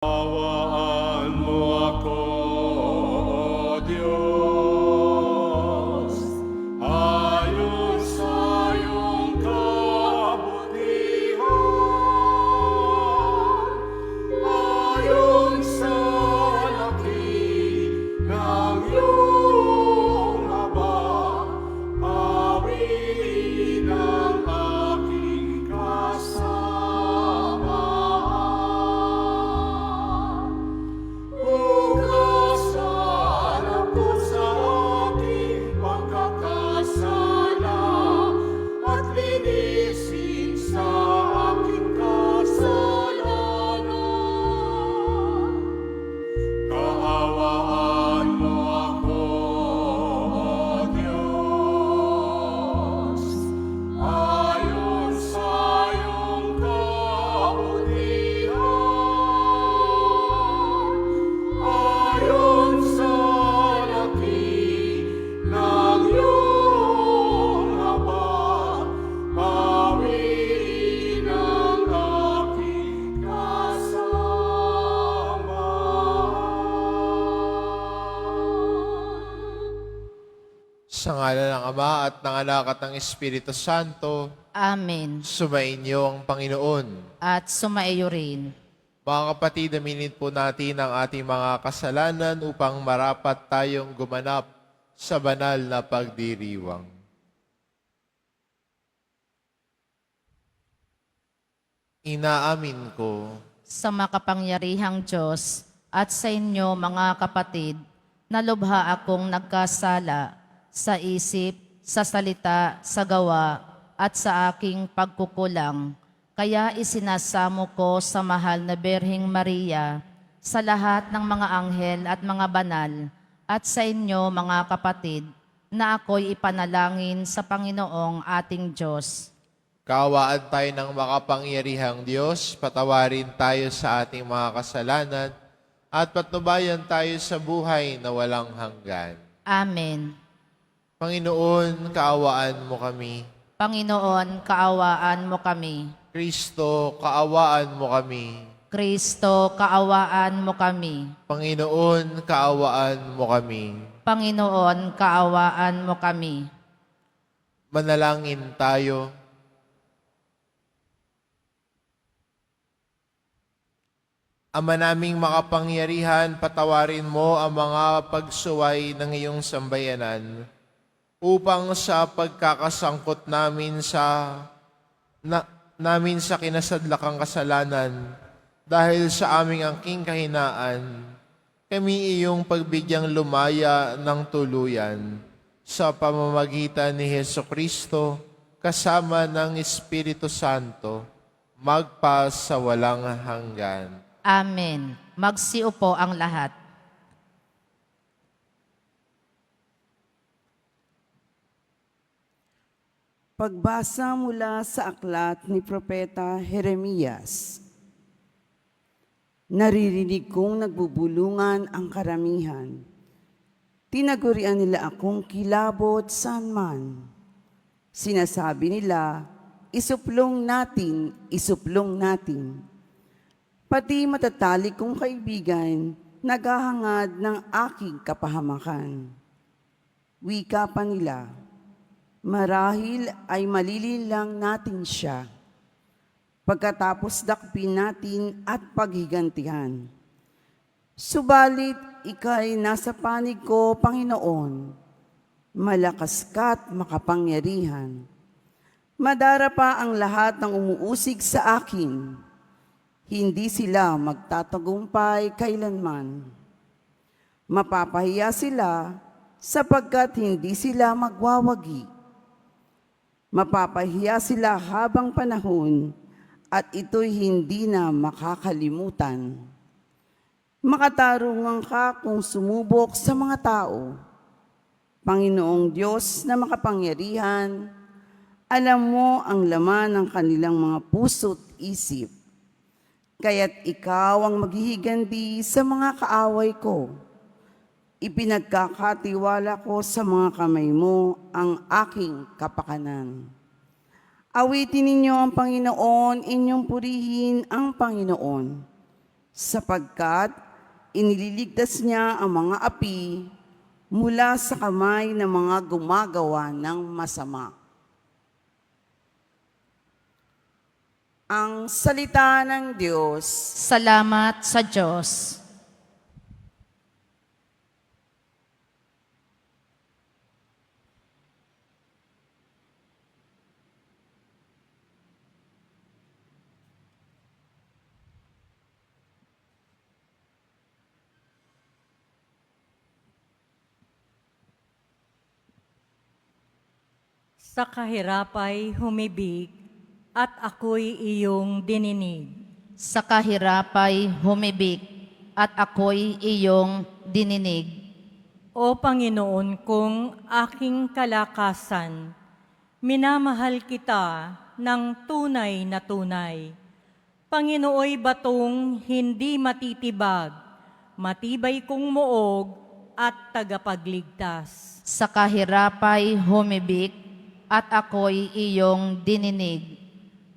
Kaawaan mo ako, O Diyos, ayon sa iyong kabutihan, ayon sa laki ng iyong habag, awit ng aking kasamahan. Hugasan ako sa aking pagkakasala at linisin sa aking kasalanan. Kaawaan mo ako, O Diyos, ayon sa iyong kabutihan, ayon sa laki ng iyong habag, awit ng aking kasamahan. Sa ngala ng Ama at ng Anak at ng Espiritu Santo, Amen. sumainyo ang Panginoon. At sumaiyo rin. Mga kapatid, aminin po natin ang ating mga kasalanan upang marapat tayong gumanap sa banal na pagdiriwang. Inaamin ko Sa makapangyarihang Diyos at sa inyo mga kapatid, na lubha akong nagkasala sa isip, sa salita, sa gawa, at sa aking pagkukulang. Kaya isinasamo ko sa mahal na Birheng Maria, sa lahat ng mga anghel at mga banal, at sa inyo mga kapatid, na ako'y ipanalangin sa Panginoong ating Diyos. kaawaan tayo ng makapangyarihang Diyos, patawarin tayo sa ating mga kasalanan, at patnubayan tayo sa buhay na walang hanggan. Amen. Panginoon, kaawaan mo kami. Panginoon, kaawaan mo kami. Kristo, kaawaan mo kami. Kristo, kaawaan mo kami. Panginoon, kaawaan mo kami. Panginoon, kaawaan mo kami. Manalangin tayo. Ama naming makapangyarihan, patawarin mo ang mga pagsuway ng iyong sambayanan upang sa pagkakasangkot namin sa kinasadlakang kasalanan dahil sa aming angking kahinaan, kami iyong pagbigyang lumaya ng tuluyan sa pamamagitan ni Hesukristo kasama ng Espiritu Santo magpa sa walang hanggan. Amen. Magsiupo ang lahat. Pagbasa mula sa aklat ni Propeta Jeremias. Naririnig kong nagbubulungan ang karamihan. Tinagurian nila akong kilabot saan man. Sinasabi nila, isuplong natin, isuplong natin. Pati matatalik kong kaibigan, naghahangad ng aking kapahamakan. Wika pa nila, marahil ay malililang natin siya. Pagkatapos dakpin natin at paghigantihan. Subalit, ika'y nasa panig ko, Panginoon. Malakas ka't makapangyarihan. Madara pa ang lahat ng umuusig sa akin. Hindi sila magtatagumpay kailanman. Mapapahiya sila sapagkat hindi sila magwawagi. Mapapahiya sila habang panahon at ito'y hindi na makakalimutan. Makatarungan ka kung sumubok sa mga tao. Panginoong Diyos na makapangyarihan, alam mo ang laman ng kanilang mga puso't isip. Kaya't ikaw ang maghihiganti sa mga kaaway ko. Ipinagkakatiwala ko sa mga kamay mo ang aking kapakanan. Awitin ninyo ang Panginoon, inyong purihin ang Panginoon. sapagkat inililigtas niya ang mga api mula sa kamay ng mga gumagawa ng masama. Ang salita ng Diyos. Salamat sa Diyos. Sa kahirapay humibig at ako'y iyong dininig. Sa kahirapay humibig at ako'y iyong dininig. O Panginoon kong aking kalakasan, minamahal kita ng tunay na tunay. Panginooy batong hindi matitibag, matibay kong muog at tagapagligtas. Sa kahirapay humibig at ako'y iyong dininig.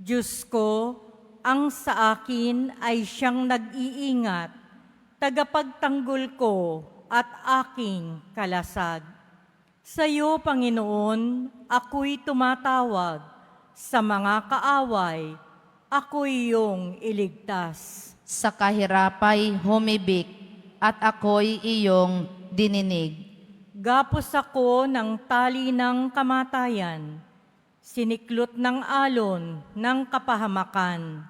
Diyos ko, ang sa akin ay siyang nag-iingat, tagapagtanggol ko at aking kalasag. Sa iyo, Panginoon, ako'y tumatawag. Sa mga kaaway, ako'y iyong iligtas. Sa kahirapay humibig at ako'y iyong dininig. Gapos ako ng tali ng kamatayan, siniklot ng alon ng kapahamakan.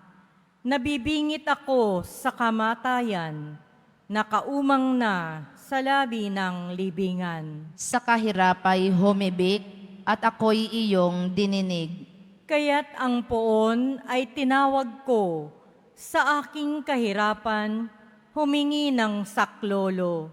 Nabibingit ako sa kamatayan, nakaumang na sa labi ng libingan. Sa kahirapay humibig at ako'y iyong dininig. Kaya't ang poon ay tinawag ko, sa aking kahirapan, humingi ng saklolo.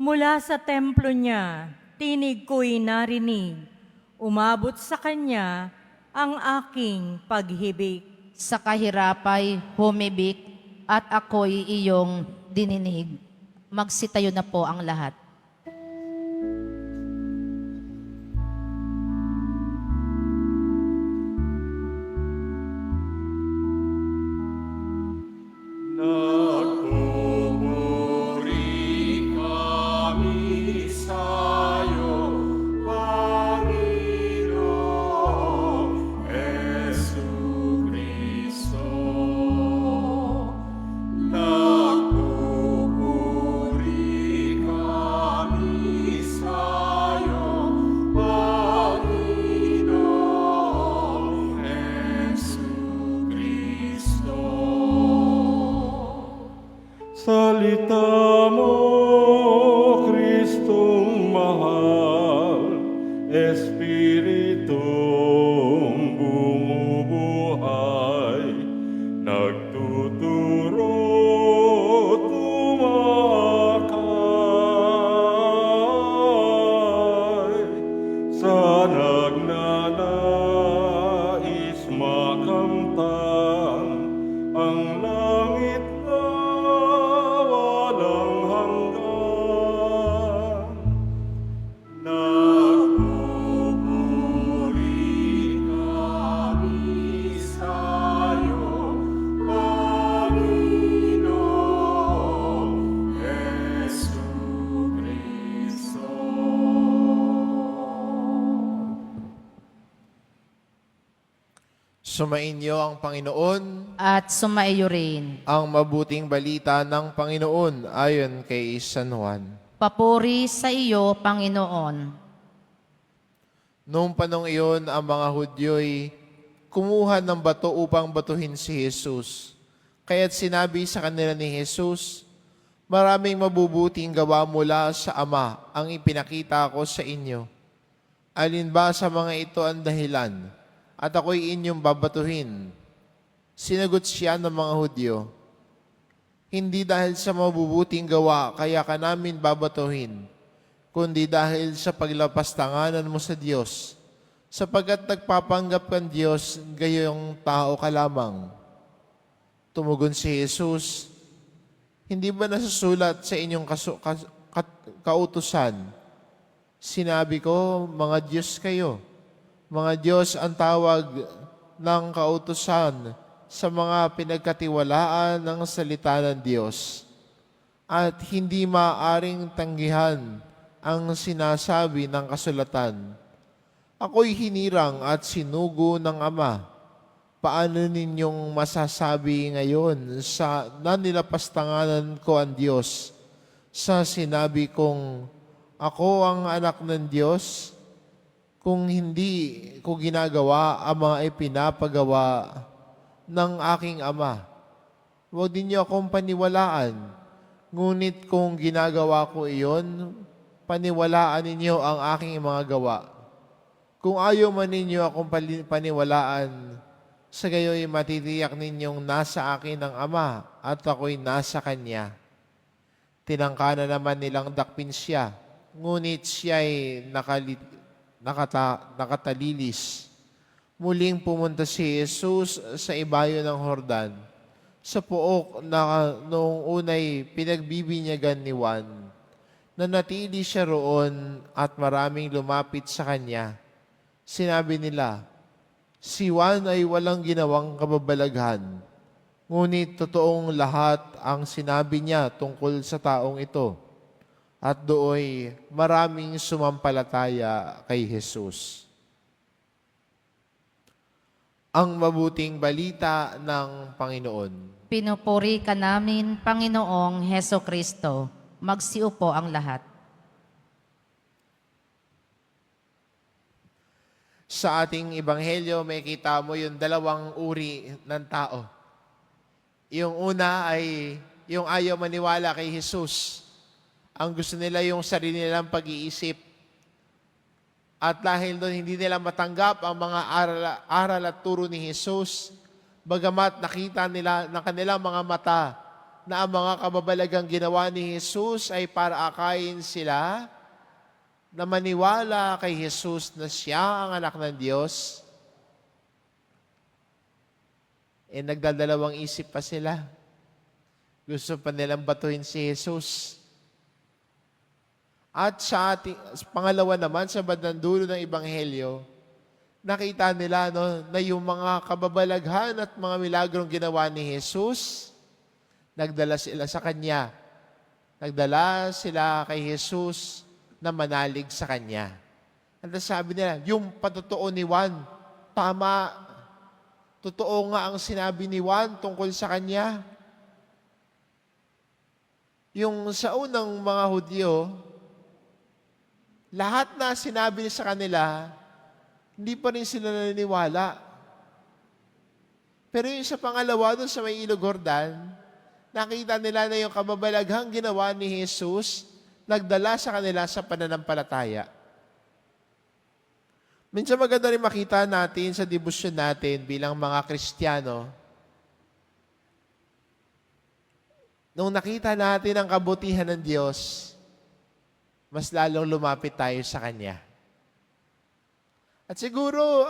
Mula sa templo niya, tinig ko'y narinig, umabot sa kanya ang aking paghibik. Sa kahirapay humibig at ako'y iyong dininig. Magsitayo na po ang lahat. Nagpupuri kami sa'yo, Panginoong Jesucristo. Nagpupuri kami sa'yo, Panginoong Jesucristo. Salita mo, Kristong mahal, Espiritong bumubuhay, nagtuturo, tumakay, sa nagnanais makamtan ang langit na walang hanggan. Nagpupuri kami sa'yo, Panginoong Jesucristo. Sumainyo ang Panginoon, At sumaiyo rin. ang mabuting balita ng Panginoon ayon kay San Juan. Papuri sa iyo, Panginoon. Noong panong iyon, ang mga Hudyo'y kumuha ng bato upang batuhin si Jesus. Kaya't sinabi sa kanila ni Jesus, maraming mabubuting gawa mula sa Ama ang ipinakita ko sa inyo. Alin ba sa mga ito ang dahilan? At ako'y inyong babatuhin. Sinagot siya ng mga Hudyo, hindi dahil sa mabubuting gawa kaya ka namin babatuhin, kundi dahil sa paglapastanganan mo sa Diyos, sapagkat nagpapanggap kang Diyos, gayong tao ka lamang. Tumugon si Jesus, hindi ba nasusulat sa inyong kautusan? Sinabi ko, mga Diyos kayo. Mga Diyos ang tawag ng kautusan sa mga pinagkatiwalaan ng salita ng Diyos at hindi maaring tanggihan ang sinasabi ng kasulatan. Ako'y hinirang at sinugo ng Ama. Paano ninyong masasabi ngayon na nilapastanganan ko ang Diyos sa sinabi kong ako ang anak ng Diyos kung hindi ko ginagawa ang mga ipinapagawa ng aking Ama? Huwag din niyo akong paniwalaan. Ngunit kung ginagawa ko iyon, paniwalaan ninyo ang aking mga gawa. Kung ayaw man ninyo akong paniwalaan, sa gayoy matitiyak ninyong nasa akin ang Ama at ako'y nasa Kanya. Tinangka na naman nilang dakpin siya, ngunit siya'y nakatalilis. Muling pumunta si Jesus sa ibayo ng Jordan, sa pook na noong unay pinagbibinyagan ni Juan. Nanatili siya roon at maraming lumapit sa kanya. Sinabi nila, si Juan ay walang ginawang kababalaghan, ngunit totoong lahat ang sinabi niya tungkol sa taong ito. At dooy maraming sumampalataya kay Jesus. Ang mabuting balita ng Panginoon. Pinupuri ka namin, Panginoong Heso Kristo. Magsiupo ang lahat. Sa ating ebanghelyo, may kita mo yung dalawang uri ng tao. Yung una ay yung ayaw maniwala kay Jesus. Ang gusto nila yung sarili nilang pag-iisip. At dahil doon, hindi nila matanggap ang mga aral at turo ni Jesus, bagamat nakita nila ng kanilang mga mata na ang mga kababalagang ginawa ni Jesus ay para akayin sila na maniwala kay Jesus na siya ang anak ng Diyos, nagdadalawang isip pa sila. Gusto pa nilang batuhin si Jesus. At sa pangalawa naman, sa bandang dulo ng Ebanghelyo, nakita nila na yung mga kababalaghan at mga milagrong ginawa ni Jesus, nagdala sila sa Kanya. Nagdala sila kay Jesus na manalig sa Kanya. At sabi nila, yung patotoo ni Juan, tama. Totoo nga ang sinabi ni Juan tungkol sa Kanya. Yung sa unang mga Hudyo, lahat na sinabi sa kanila, hindi pa rin sila naniniwala. Pero yung sa pangalawa, doon sa may Ilog Jordan, nakita nila na yung kababalaghang ginawa ni Jesus, nagdala sa kanila sa pananampalataya. Minsan maganda rin makita natin sa debosyon natin bilang mga Kristiyano, nung nakita natin ang kabutihan ng Diyos, mas lalong lumapit tayo sa Kanya. At siguro,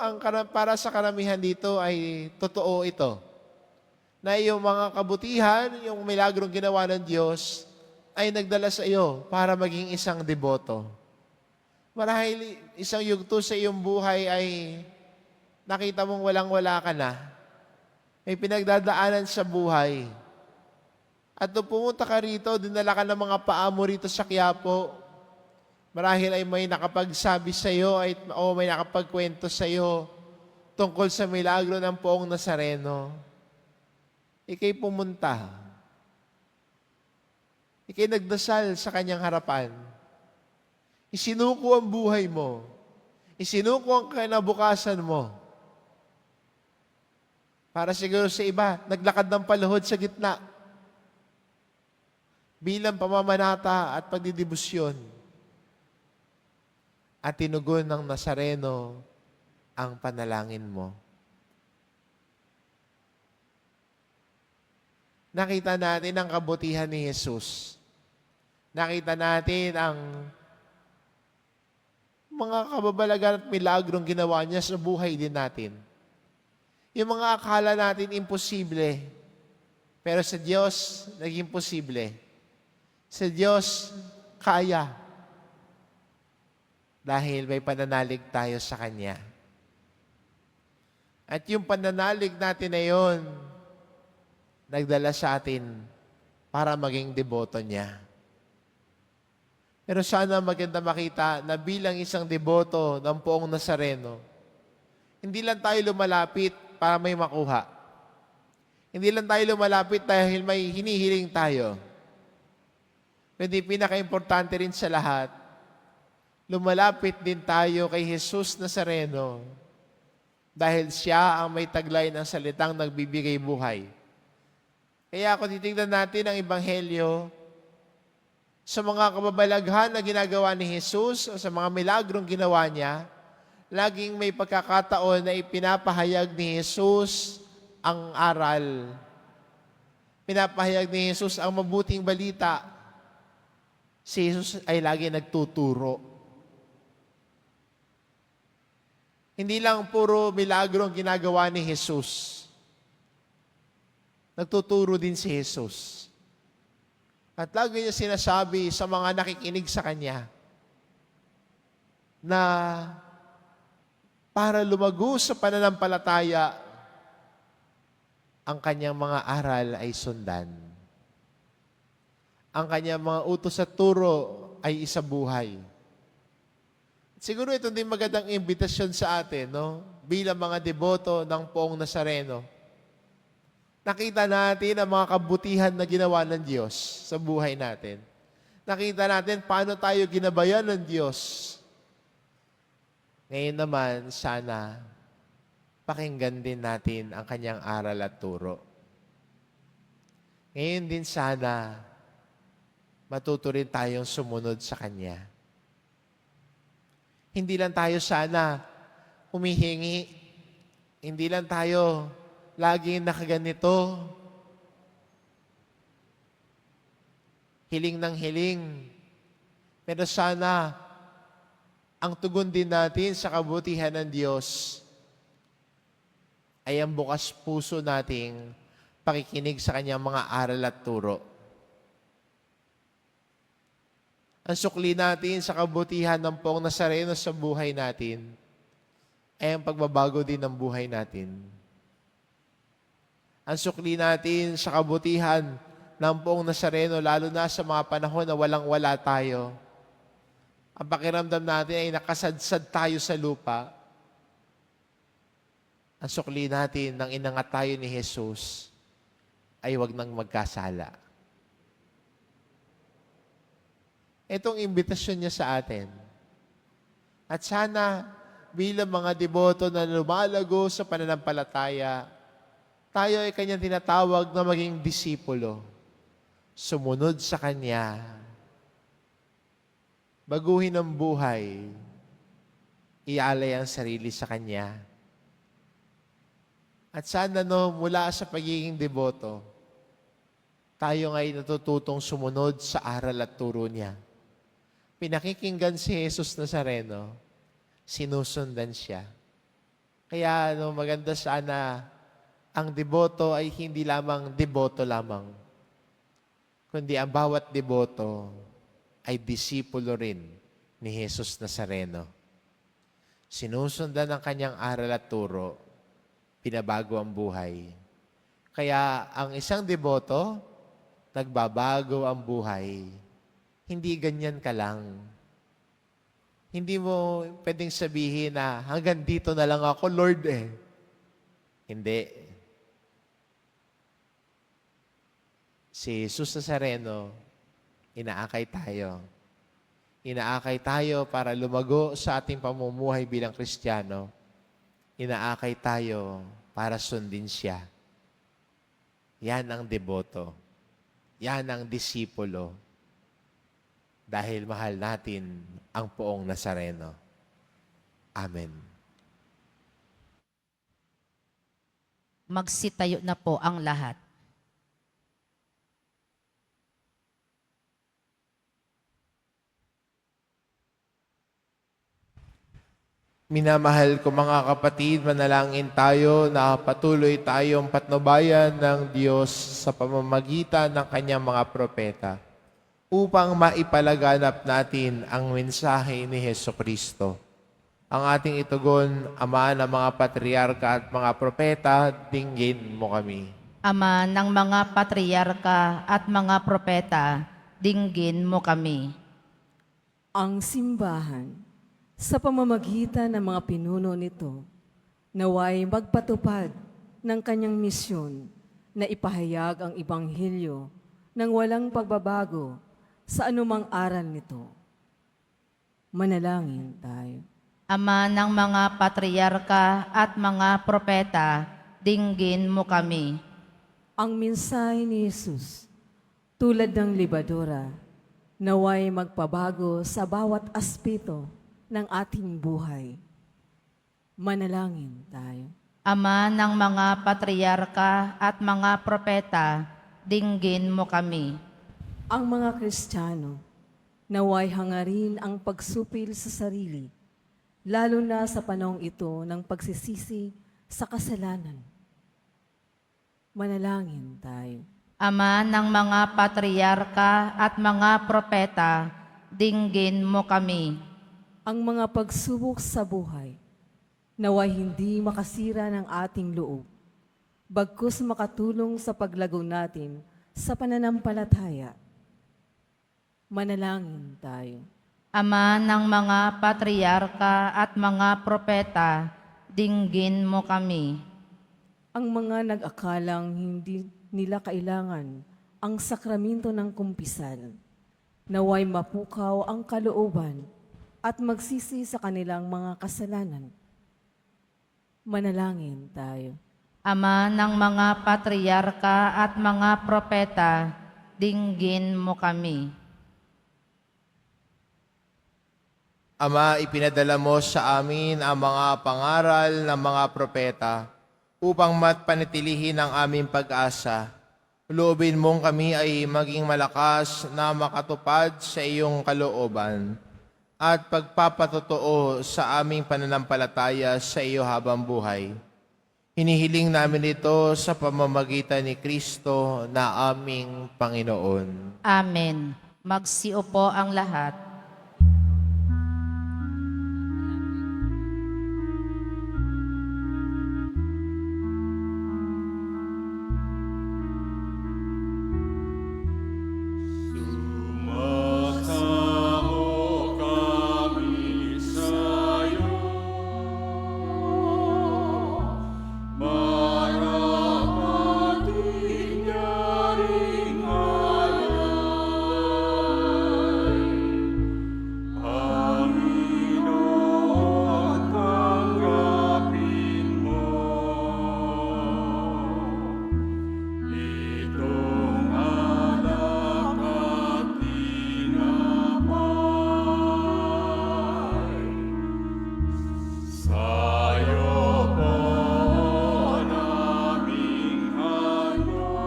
para sa karamihan dito ay totoo ito, na yung mga kabutihan, yung milagrong ginawa ng Diyos, ay nagdala sa iyo para maging isang deboto. Marahil isang yugto sa iyong buhay ay nakita mong walang-wala ka na. May pinagdadaanan sa buhay. At nung pumunta ka rito, dinala ka ng mga paa mo rito sa Quiapo, marahil ay may nakapagsabi sa iyo o may nakapagkwento sa iyo tungkol sa milagro ng Poong Nazareno. Ika'y pumunta. Ika'y nagdasal sa kanyang harapan. Isinuko ang buhay mo. Isinuko ang kinabukasan mo. Para siguro sa iba, naglakad ng paluhod sa gitna bilang pamamanata at pagdidibusyon. At tinugon ng Nazareno ang panalangin mo. Nakita natin ang kabutihan ni Jesus. Nakita natin ang mga kababalagan at milagrong ginawa niya sa buhay din natin. Yung mga akala natin imposible, pero sa Diyos, naging posible. Sa Diyos, kaya. Dahil may pananalig tayo sa Kanya. At yung pananalig natin na yon, nagdala sa atin para maging deboto niya. Pero sana maganda makita na bilang isang deboto ng Poong Nazareno, hindi lang tayo lumalapit para may makuha. Hindi lang tayo lumalapit dahil may hinihiling tayo. Kundi pinaka-importante rin sa lahat, lumalapit din tayo kay Jesus Nazareno dahil siya ang may taglay ng salitang nagbibigay buhay. Kaya kung titignan natin ang Ebanghelyo, sa mga kababalaghan na ginagawa ni Jesus o sa mga milagrong ginawa niya, laging may pagkakataon na ipinapahayag ni Jesus ang aral. Pinapahayag ni Jesus ang mabuting balita. Si Jesus ay lagi nagtuturo. Hindi lang puro milagro ang ginagawa ni Jesus. Nagtuturo din si Jesus. At lagi niya sinasabi sa mga nakikinig sa Kanya na para lumago sa pananampalataya, ang Kanyang mga aral ay sundan. Ang Kanyang mga utos at turo ay isabuhay. Siguro ito din magandang imbitasyon sa atin, no? Bilang mga deboto ng Poong Nazareno. Nakita natin ang mga kabutihan na ginawa ng Diyos sa buhay natin. Nakita natin paano tayo ginabayan ng Diyos. Ngayon naman, sana pakinggan din natin ang Kanyang aral at turo. Ngayon din sana matuto rin tayong sumunod sa Kanya. Hindi lang tayo sana humihingi. Hindi lang tayo laging nakaganito. Hiling ng hiling. Pero sana, ang tugon din natin sa kabutihan ng Diyos ay ang bukas puso nating pakikinig sa Kanyang mga aral at turo. Ang sukli natin sa kabutihan ng Poong Nazareno sa buhay natin ay ang pagbabago din ng buhay natin. Ang sukli natin sa kabutihan ng Poong Nazareno, lalo na sa mga panahon na walang-wala tayo. Ang pakiramdam natin ay nakasadsad tayo sa lupa. Ang sukli natin nang inangat tayo ni Jesus ay wag nang magkasala. Itong imbitasyon niya sa atin. At sana bilang mga deboto na lumalago sa pananampalataya, tayo ay Kanyang tinatawag na maging disipulo. Sumunod sa Kanya. Baguhin ang buhay. Ialay ang sarili sa Kanya. At sana mula sa pagiging deboto, tayo ngay natututong sumunod sa aral at turo Niya. Pinakikinggan si Jesus Nazareno, sinusundan siya. Kaya maganda sana ang deboto ay hindi lamang deboto lamang, kundi ang bawat deboto ay disipulo rin ni Jesus Nazareno. Sinusundan ang Kanyang aral at turo, pinabago ang buhay. Kaya ang isang deboto, nagbabago ang buhay. Hindi ganyan ka lang. Hindi mo pwedeng sabihin na hanggang dito na lang ako, Lord eh. Hindi. Si Jesus Nazareno, inaakay tayo. Inaakay tayo para lumago sa ating pamumuhay bilang Kristiyano. Inaakay tayo para sundin siya. Yan ang deboto. Yan ang disipulo. Dahil mahal natin ang Poong Nazareno. Amen. Magsitayo na po ang lahat. Minamahal ko mga kapatid, manalangin tayo na patuloy tayong patnubayan ng Diyos sa pamamagitan ng Kanyang mga propeta upang maipalaganap natin ang mensahe ni Hesukristo. Ang ating itugon, Ama ng mga patriarka at mga propeta, dinggin mo kami. Ama ng mga patriarka at mga propeta, dinggin mo kami. Ang simbahan, sa pamamagitan ng mga pinuno nito, naway magpatupad ng kanyang misyon na ipahayag ang Ibanghilyo ng walang pagbabago sa anumang aral nito. Manalangin tayo. Ama ng mga patriarka at mga propeta, dinggin mo kami. Ang mensahe ni Jesus, tulad ng libadura, naway magpabago sa bawat aspeto ng ating buhay. Manalangin tayo. Ama ng mga patriarka at mga propeta, dinggin mo kami. Ang mga Kristiyano, naway hangarin ang pagsupil sa sarili, lalo na sa panahong ito ng pagsisisi sa kasalanan. Manalangin tayo. Ama ng mga patriarka at mga propeta, dinggin mo kami. Ang mga pagsubok sa buhay, naway hindi makasira ng ating loob, bagkus makatulong sa paglago natin sa pananampalataya. Manalangin tayo. Ama ng mga patriarka at mga propeta, dinggin mo kami. Ang mga nag-akalang hindi nila kailangan ang sakramento ng kumpisal, naway mapukaw ang kalooban at magsisi sa kanilang mga kasalanan. Manalangin tayo. Ama ng mga patriarka at mga propeta, dinggin mo kami. Ama, ipinadala mo sa amin ang mga pangaral ng mga propeta upang matpanatilihin ang aming pag-asa. Loobin mong kami ay maging malakas na makatupad sa iyong kalooban at pagpapatotoo sa aming pananampalataya sa iyo habang buhay. Hinihiling namin ito sa pamamagitan ni Kristo na aming Panginoon. Amen. Magsiupo ang lahat. Sumasamo kami sa'yo para matigyaring alay. Panginoon, tanggapin mo itong alak at tinapay. Sa'yo po naming handog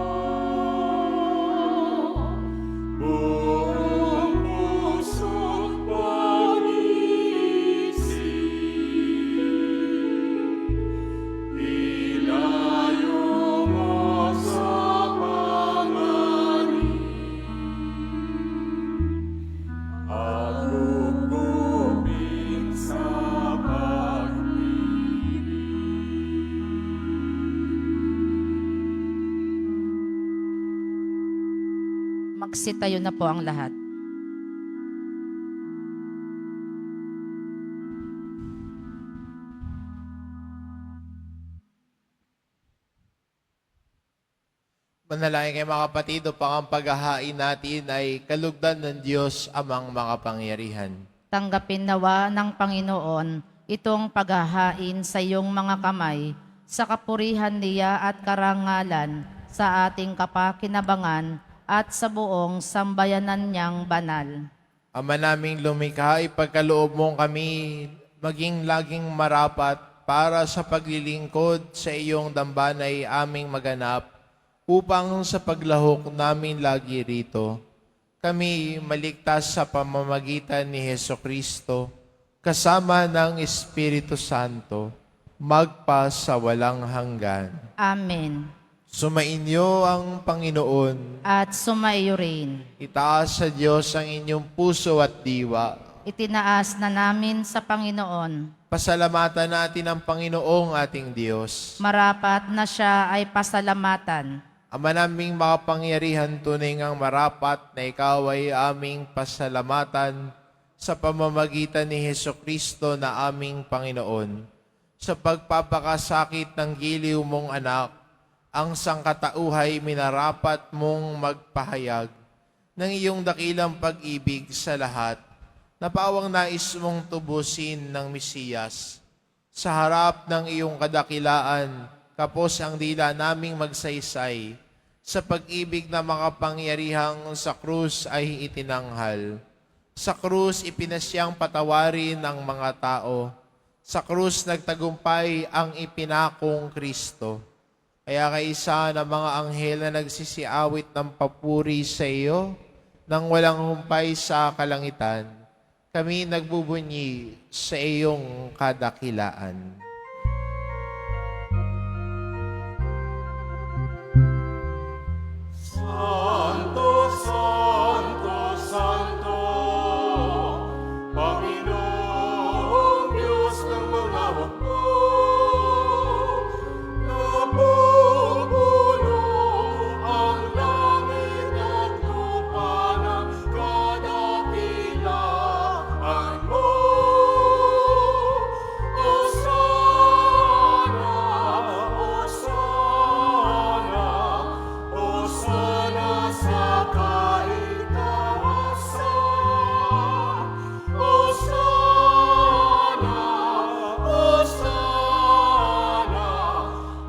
buong puso't pag-iisip. Ilayo mo sa panganib at gugupin sa Magsitayo na po ang lahat. Manalangin kayo mga kapatid upang ang paghahain natin ay kalugdan ng Diyos amang makapangyarihan. Tanggapin nawa ng Panginoon itong paghahain sa iyong mga kamay sa kapurihan niya at karangalan sa ating kapakinabangan at sa buong sambayanan niyang banal. Ama naming lumikha, ipagkaloob mong kami maging laging marapat para sa paglilingkod sa iyong dambanay aming maganap upang sa paglahok namin lagi rito, kami maligtas sa pamamagitan ni Hesukristo, kasama ng Espiritu Santo, magpa sa walang hanggan. Amen. Sumainyo ang Panginoon. At sumaiyo rin. Itaas sa Diyos ang inyong puso at diwa. Itinaas na namin sa Panginoon Pasalamatan natin ang Panginoong ating Diyos. Marapat na siya ay pasalamatan. Ama naming makapangyarihan, tunay ngang marapat na ikaw ay aming pasalamatan sa pamamagitan ni Hesukristo na aming Panginoon. Sa pagpapakasakit ng giliw mong anak, ang sangkatauhay minarapat mong magpahayag ng iyong dakilang pag-ibig sa lahat, na pawang nais mong tubusin ng Mesiyas. Sa harap ng iyong kadakilaan, kapos ang dila naming magsaysay, sa pag-ibig na makapangyarihang sa krus ay itinanghal. Sa krus ipinasyang patawarin ang mga tao. Sa krus nagtagumpay ang ipinakong Kristo. Kaya kaisa ng mga anghel na nagsisiawit ng papuri sa iyo, nang walang humpay sa kalangitan, kami nagbubunyi sa iyong kadakilaan. Santo, Santo, Santo, Panginoong Diyos ng mga hukbo, napupuno ang langit at lupa ng kadakilaan mo. Hosana, Hosana, Hosana sa kaitaasan. Hosana, Hosana,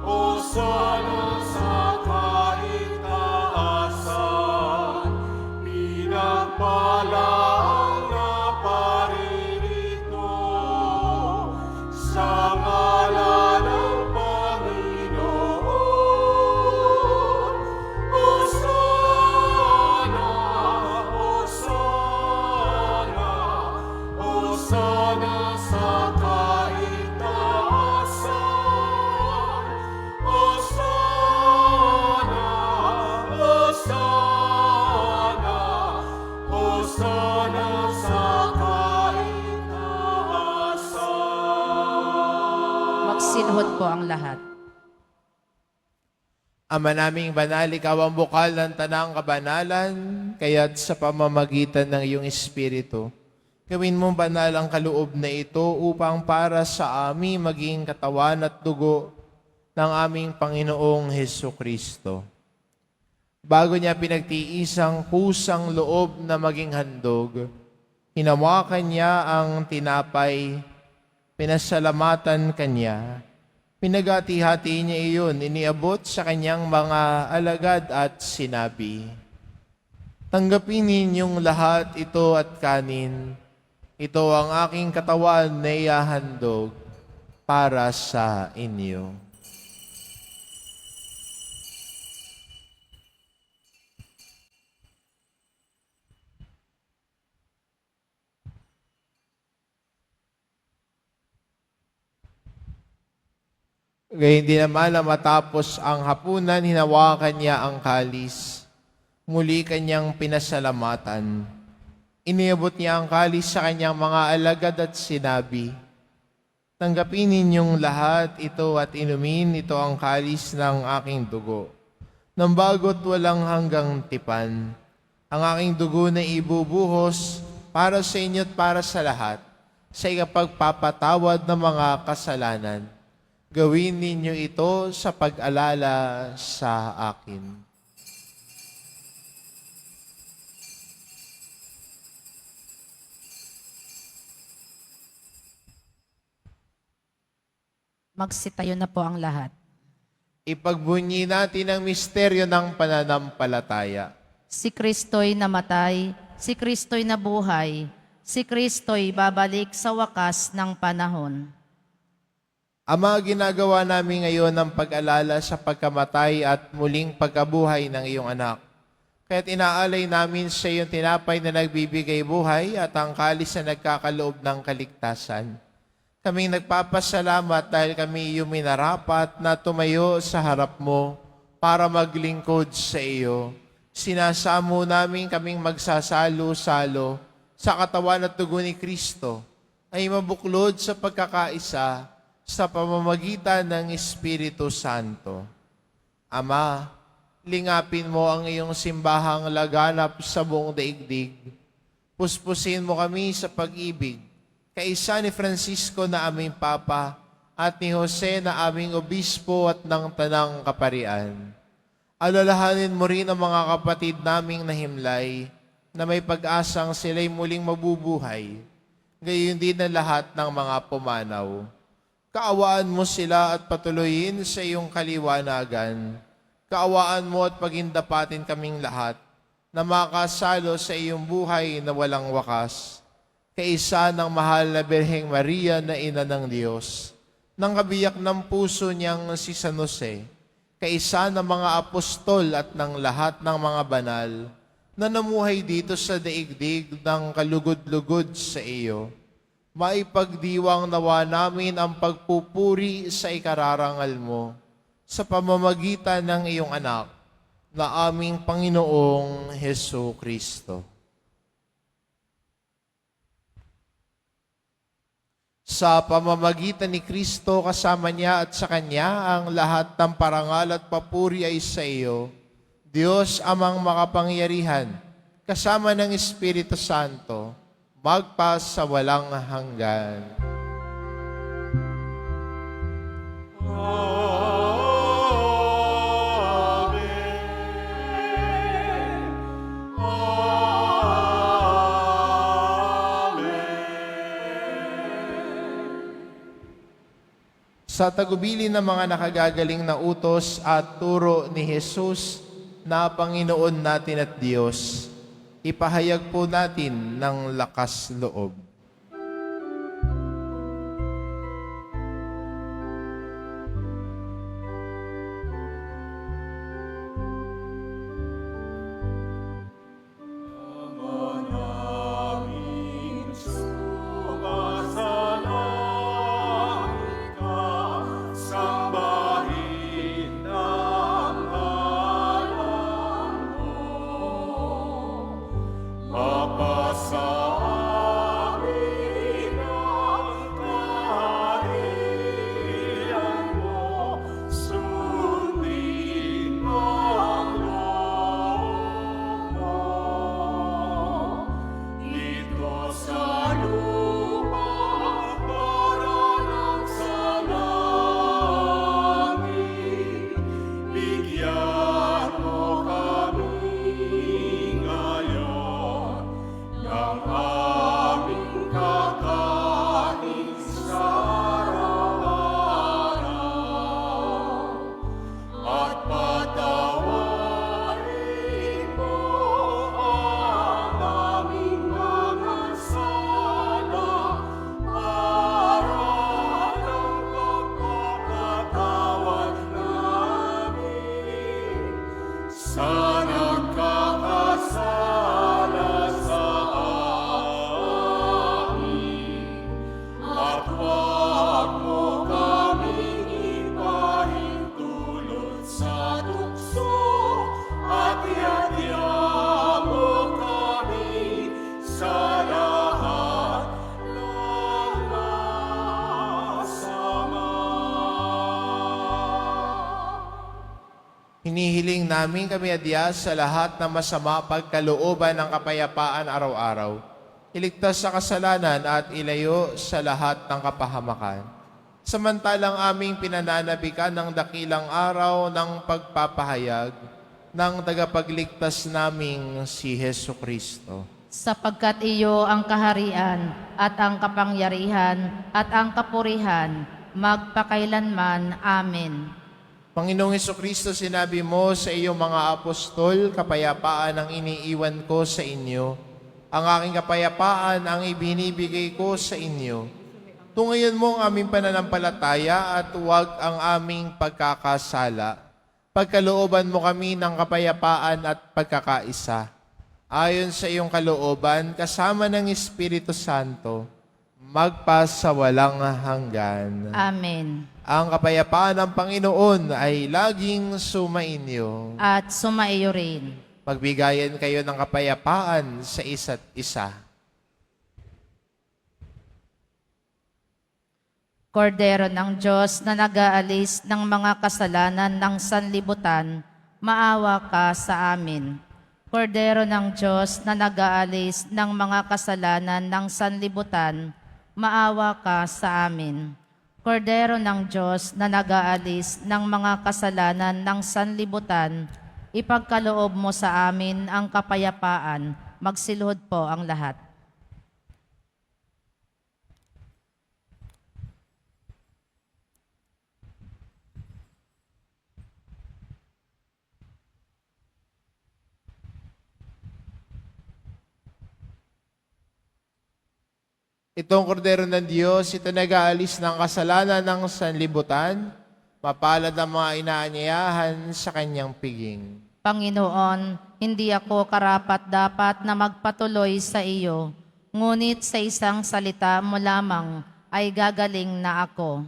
Hosana sa kaitaasan. Pinagpala ang naparirito sa ngalan ng Panginoon. Hosana, Hosana, Hosana sa kaitaasan. Hosana, Hosana, Hosana sa kaitaasan. Magsinuhod po ang lahat. Ama naming banal, ikaw ang bukal ng tanang kabanalan, kaya't sa pamamagitan ng iyong Espiritu, gawin mong banal ang kaloob na ito upang para sa amin maging katawan at dugo ng aming Panginoong Hesukristo. Bago niya pinagtiisang kusang loob na maging handog, hinawakan niya ang tinapay, pinasalamatan kanya, pinagati-hati niya iyon, iniabot sa kanyang mga alagad at sinabi, "Tanggapin ninyong lahat ito at kanin. Ito ang aking katawan na ihahandog para sa inyo." Gayun din naman na matapos ang hapunan, hinawakan niya ang kalis. Muli kanyang pinasalamatan. Iniabot niya ang kalis sa kanyang mga alagad at sinabi, "Tanggapin ninyong lahat ito at inumin, ito ang kalis ng aking dugo. Nang bago't walang hanggang tipan, ang aking dugo na ibubuhos para sa inyo at para sa lahat, sa ikapagpapatawad ng mga kasalanan. Gawin ninyo ito sa pag-alala sa akin." Magsitayo na po ang lahat. Ipagbunyi natin ang misteryo ng pananampalataya. Si Kristo'y namatay, si Kristo'y nabuhay, si Kristo'y babalik sa wakas ng panahon. Ama, ginagawa namin ngayon ang pag-alala sa pagkamatay at muling pagkabuhay ng iyong anak. Kaya't inaalay namin sa iyong tinapay na nagbibigay buhay at ang kalis na nagkakaloob ng kaligtasan. Kaming nagpapasalamat dahil kami iyong minarapat na tumayo sa harap mo para maglingkod sa iyo. Sinasamo namin kaming magsasalo-salo sa katawan at dugo ni Kristo ay mabuklod sa pagkakaisa sa pamamagitan ng Espiritu Santo. Ama, lingapin mo ang iyong simbahang laganap sa buong daigdig. Puspusin mo kami sa pag-ibig, kaisa ni Francisco na aming Papa at ni Jose na aming Obispo at ng Tanang Kaparian. Alalahanin mo rin ang mga kapatid naming nahimlay na may pag-asang sila'y muling mabubuhay, gayon din ang lahat ng mga pumanaw. Kaawaan mo sila at patuloyin sa iyong kaliwanagan. Kaawaan mo at pagindapatin kaming lahat na makasalo sa iyong buhay na walang wakas. Kaisa ng mahal na Birheng Maria na Ina ng Diyos, ng kabiyak ng puso niyang si San Jose, kaisa ng mga apostol at ng lahat ng mga banal na namuhay dito sa daigdig ng kalugod-lugod sa iyo. Maipagdiwang nawa namin ang pagpupuri sa ikararangal mo sa pamamagitan ng iyong anak na aming Panginoong Hesu Kristo. Sa pamamagitan ni Kristo, kasama niya at sa Kanya, ang lahat ng parangal at papuri ay sa iyo, Diyos amang makapangyarihan, kasama ng Espiritu Santo, magpa sa walang hanggan. Sa tagubilin ng mga nakagagaling na utos at turo ni Jesus na Panginoon natin at Diyos, ipahayag po natin ng lakas loob. Hinihiling namin kami adya sa lahat ng masama pagkalooban ng kapayapaan araw-araw. Iligtas sa kasalanan at ilayo sa lahat ng kapahamakan. Samantalang aming pinananabikan ng dakilang araw ng pagpapahayag ng tagapagligtas naming si Hesu Kristo. Sapagkat iyo ang kaharian at ang kapangyarihan at ang kapurihan magpakailanman. Amen. Panginoong Hesukristo, sinabi mo sa iyong mga apostol, kapayapaan ang iniiwan ko sa inyo. Ang aking kapayapaan ang ibinibigay ko sa inyo. Tungayan mo ang aming pananampalataya at huwag ang aming pagkakasala. Pagkalooban mo kami ng kapayapaan at pagkakaisa. Ayon sa iyong kalooban, kasama ng Espiritu Santo, magpa sa walang hanggan. Amen. Ang kapayapaan ng Panginoon ay laging sumainyo. At sumaiyo rin. Magbigayan kayo ng kapayapaan sa isa't isa. Kordero ng Diyos na nag-aalis ng mga kasalanan ng sanlibutan, maawa ka sa amin. Kordero ng Diyos na nag-aalis ng mga kasalanan ng sanlibutan, maawa ka sa amin. Kordero ng Diyos na nag-aalis ng mga kasalanan ng sanlibutan, ipagkaloob mo sa amin ang kapayapaan. Magsiluhod po ang lahat. Itong kordero ng Diyos, ito nag-aalis ng kasalanan ng sanlibutan, mapalad ang mga inaanyayahan sa kanyang piging. Panginoon, hindi ako karapat-dapat na magpatuloy sa iyo, ngunit sa isang salita mo lamang ay gagaling na ako.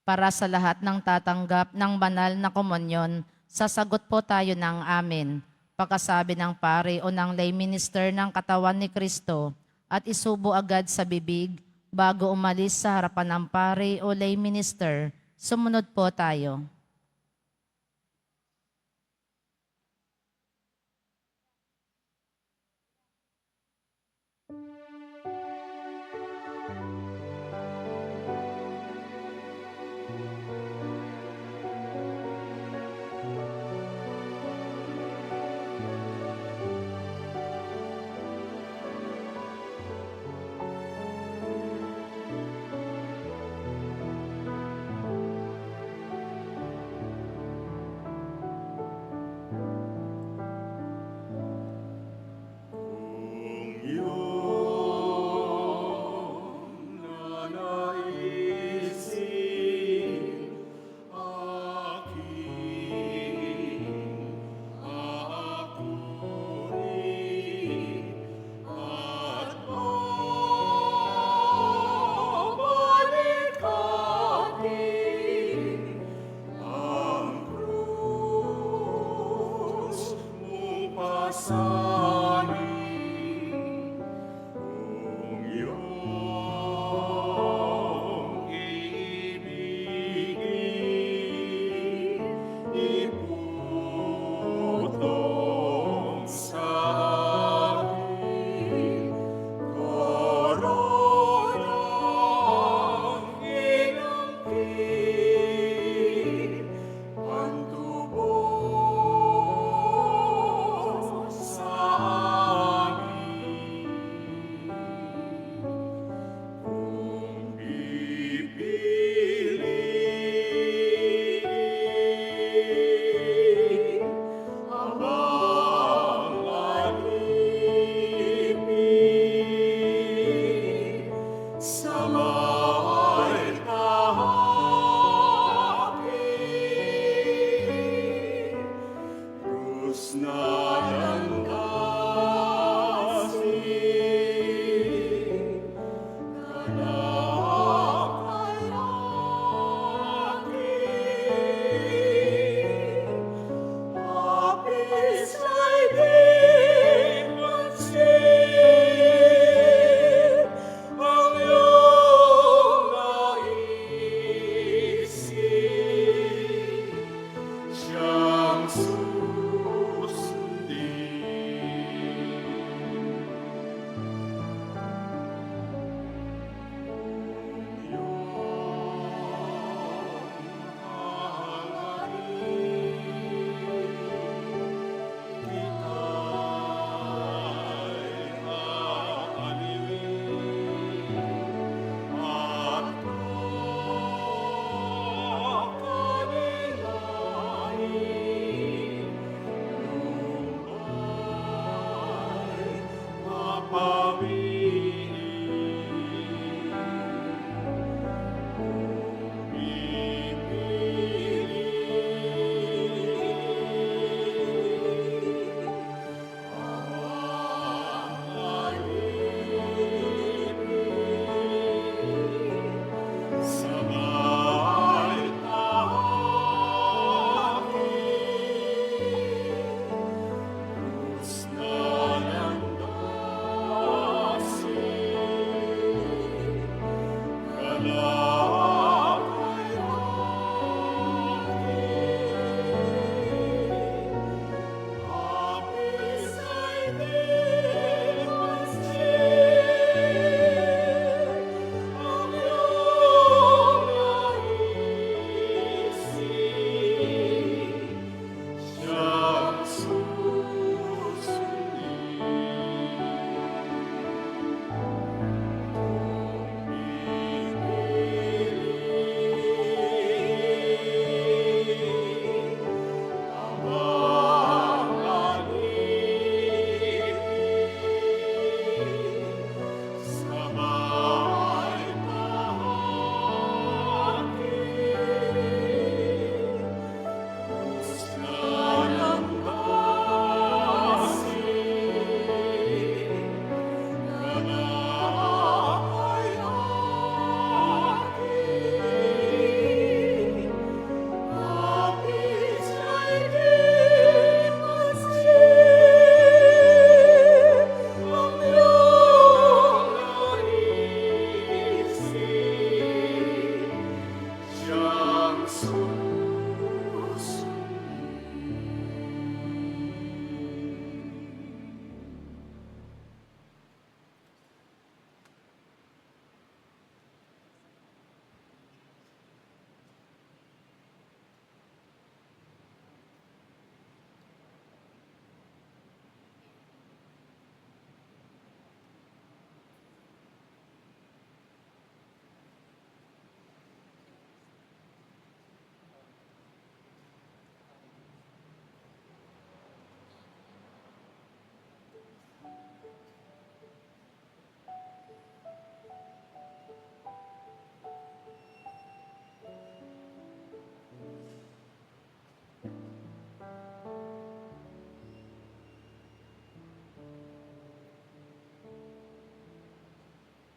Para sa lahat ng tatanggap ng banal na komunyon, sasagot po tayo ng amen. Pagkasabi ng pare o ng lay minister ng katawan ni Kristo at isubo agad sa bibig bago umalis sa harapan ng pare o lay minister, sumunod po tayo.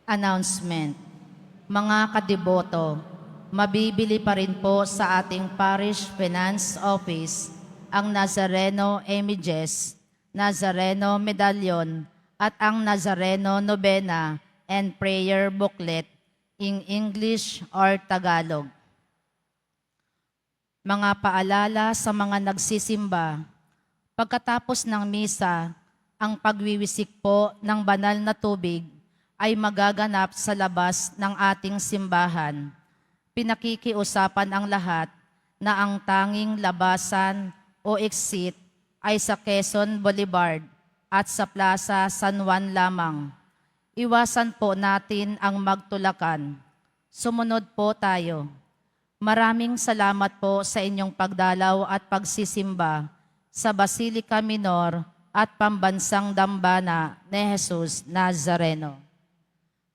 Announcement. Mga kadiboto, mabibili pa rin po sa ating Parish Finance Office ang Nazareno Images, Nazareno Medallion at ang Nazareno Novena and Prayer Booklet in English or Tagalog. Mga paalala sa mga nagsisimba. Pagkatapos ng misa, ang pagwiwisik po ng banal na tubig ay magaganap sa labas ng ating simbahan. Pinakikiusapan ang lahat na ang tanging labasan o exit ay sa Quezon Boulevard at sa Plaza San Juan lamang. Iwasan po natin ang magtulakan. Sumunod po tayo. Maraming salamat po sa inyong pagdalaw at pagsisimba sa Basilica Minor at Pambansang Dambana ni Jesus Nazareno.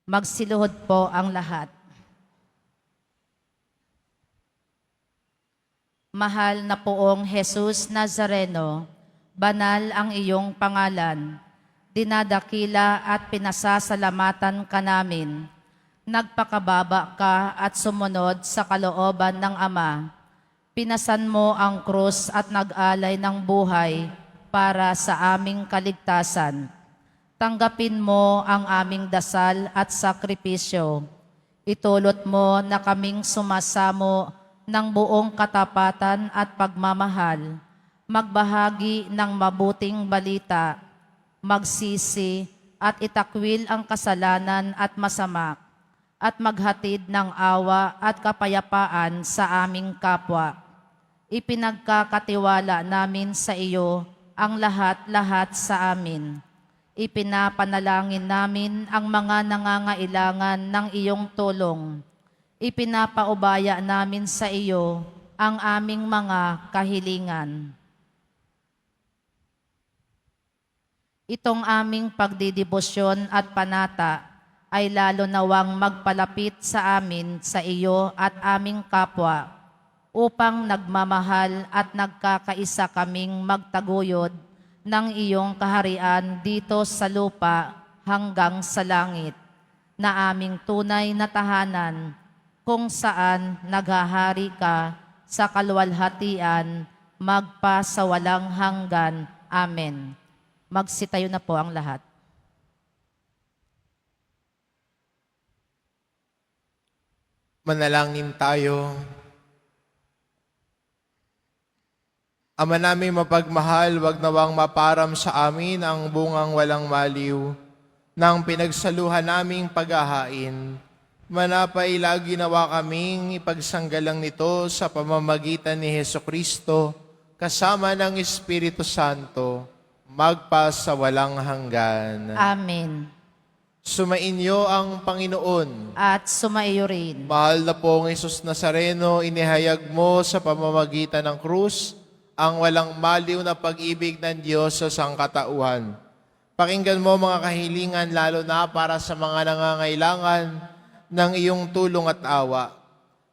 Magsiluhod po ang lahat. Mahal na poong Jesus Nazareno, banal ang iyong pangalan. Dinadakila at pinasasalamatan ka namin. Nagpakababa ka at sumunod sa kalooban ng Ama. Pinasan mo ang krus at nag-alay ng buhay para sa aming kaligtasan. Tanggapin mo ang aming dasal at sakripisyo. Itulot mo na kaming sumasamo ng buong katapatan at pagmamahal, magbahagi ng mabuting balita, magsisi at itakwil ang kasalanan at masama, at maghatid ng awa at kapayapaan sa aming kapwa. Ipinagkakatiwala namin sa iyo ang lahat-lahat sa amin. Ipinapanalangin namin ang mga nangangailangan ng iyong tulong. Ipinapaubaya namin sa iyo ang aming mga kahilingan. Itong aming pagdidibosyon at panata ay lalo nawang magpalapit sa amin sa iyo at aming kapwa upang nagmamahal at nagkakaisa kaming magtaguyod ng iyong kaharian dito sa lupa hanggang sa langit, na aming tunay na tahanan kung saan naghahari ka sa kaluwalhatian magpa sa walang hanggan. Amen. Magsitayo na po ang lahat. Manalangin tayo. Ama namin mapagmahal, wag nawang maparam sa amin ang bungang walang maliw ng pinagsaluhan naming paghahain. Manapay lagi nawa kaming ipagsanggalang nito sa pamamagitan ni Hesukristo kasama ng Espiritu Santo, magpa sa walang hanggan. Amen. Sumainyo ang Panginoon. At sumaiyo rin. Mahal na pong Jesus Nazareno, inihayag mo sa pamamagitan ng krus ang walang maliw na pag-ibig ng Diyos sa sangkatauhan. Pakinggan mo mga kahilingan, lalo na para sa mga nangangailangan ng iyong tulong at awa.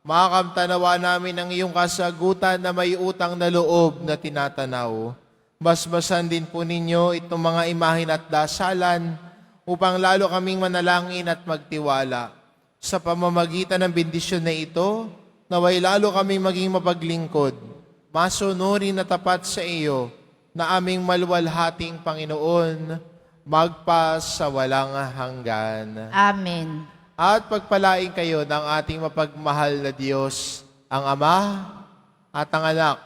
Makakamtanawa namin ang iyong kasagutan na may utang na loob na tinatanaw. Basbasan din po ninyo itong mga imahin at dasalan upang lalo kaming manalangin at magtiwala. Sa pamamagitan ng bendisyon na ito, naway lalo kaming maging mapaglingkod, masunurin na tapat sa iyo na aming maluwalhating Panginoon, magpa sa walang hanggan. Amen. At pagpalain kayo ng ating mapagmahal na Diyos, ang Ama at ang Anak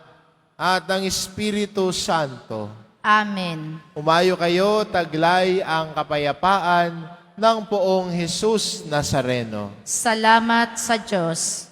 at ang Espiritu Santo. Amen. Umayo kayo, taglay ang kapayapaan ng poong Jesus Nazareno. Salamat sa Diyos.